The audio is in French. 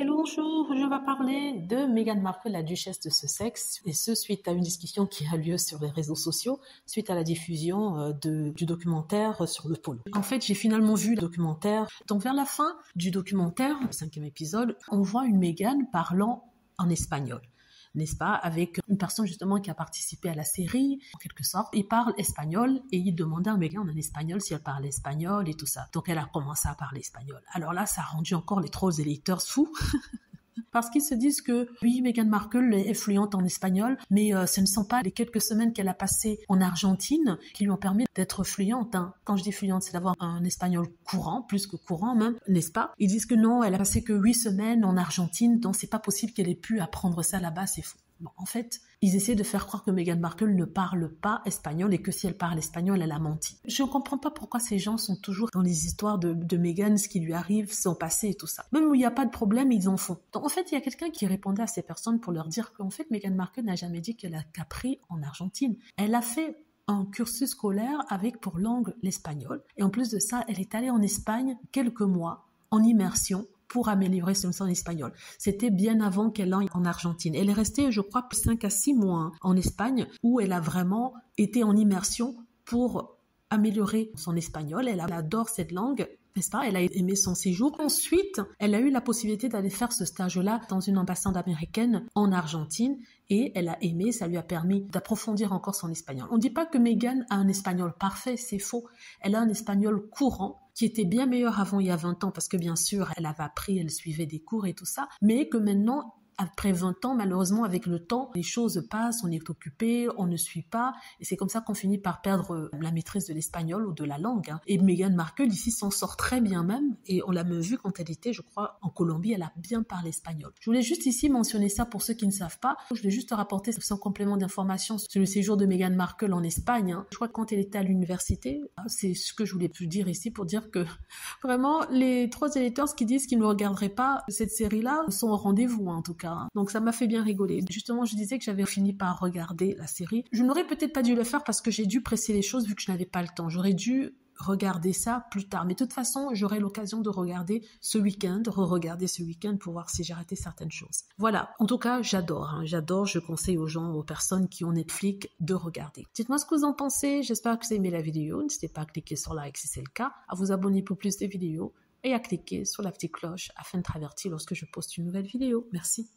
Hello, bonjour, je vais parler de Meghan Markle, la duchesse de Sussex, et ce suite à une discussion qui a lieu sur les réseaux sociaux, suite à la diffusion du documentaire sur le pôle. En fait, j'ai finalement vu le documentaire. Donc vers la fin du documentaire, le 5e épisode, on voit une Meghan parlant en espagnol, n'est-ce pas, avec une personne justement qui a participé à la série, en quelque sorte. Il parle espagnol et il demandait à Meghan en espagnol si elle parlait espagnol et tout ça. Donc elle a commencé à parler espagnol. Alors là, ça a rendu encore les trolls et les haters fous. Parce qu'ils se disent que oui, Meghan Markle est fluente en espagnol, mais ce ne sont pas les quelques semaines qu'elle a passées en Argentine qui lui ont permis d'être fluente. Quand je dis fluente, c'est d'avoir un espagnol courant, plus que courant même, n'est-ce pas? Ils disent que non, elle a passé que 8 semaines en Argentine, donc c'est pas possible qu'elle ait pu apprendre ça là-bas, c'est faux. Bon, en fait, ils essaient de faire croire que Meghan Markle ne parle pas espagnol et que si elle parle espagnol, elle a menti. Je ne comprends pas pourquoi ces gens sont toujours dans les histoires de Meghan, ce qui lui arrive, son passé et tout ça. Même où il n'y a pas de problème, ils en font. Donc en fait, il y a quelqu'un qui répondait à ces personnes pour leur dire qu'en fait, Meghan Markle n'a jamais dit qu'elle a appris en Argentine. Elle a fait un cursus scolaire avec pour langue l'espagnol. Et en plus de ça, elle est allée en Espagne quelques mois en immersion pour améliorer son espagnol. C'était bien avant qu'elle aille en Argentine. Elle est restée, je crois, 5 à 6 mois en Espagne, où elle a vraiment été en immersion pour améliorer son espagnol. Elle adore cette langue, n'est-ce pas? Elle a aimé son séjour. Ensuite, elle a eu la possibilité d'aller faire ce stage-là dans une ambassade américaine en Argentine et elle a aimé, ça lui a permis d'approfondir encore son espagnol. On ne dit pas que Meghan a un espagnol parfait, c'est faux. Elle a un espagnol courant qui était bien meilleur avant il y a 20 ans parce que bien sûr, elle avait appris, elle suivait des cours et tout ça, mais que maintenant, après 20 ans, malheureusement, avec le temps, les choses passent, on est occupé, on ne suit pas, et c'est comme ça qu'on finit par perdre la maîtrise de l'espagnol ou de la langue. Et Meghan Markle, ici, s'en sort très bien même, et on l'a même vu quand elle était, je crois, en Colombie, elle a bien parlé espagnol. Je voulais juste ici mentionner ça pour ceux qui ne savent pas. Je voulais juste rapporter son complément d'information sur le séjour de Meghan Markle en Espagne. Je crois que quand elle était à l'université, c'est ce que je voulais plus dire ici pour dire que vraiment, les trois éditeurs qui disent qu'ils ne regarderaient pas cette série-là sont au rendez-vous, en tout cas. Donc ça m'a fait bien rigoler. Justement, je disais que j'avais fini par regarder la série. Je n'aurais peut-être pas dû le faire parce que j'ai dû presser les choses vu que je n'avais pas le temps. J'aurais dû regarder ça plus tard. Mais de toute façon, j'aurai l'occasion de regarder ce week-end, re-regarder ce week-end pour voir si j'ai raté certaines choses. Voilà. En tout cas, j'adore. J'adore. Je conseille aux gens, aux personnes qui ont Netflix de regarder. Dites-moi ce que vous en pensez. J'espère que vous avez aimé la vidéo. N'hésitez pas à cliquer sur like si c'est le cas, à vous abonner pour plus de vidéos et à cliquer sur la petite cloche afin de être averti lorsque je poste une nouvelle vidéo. Merci.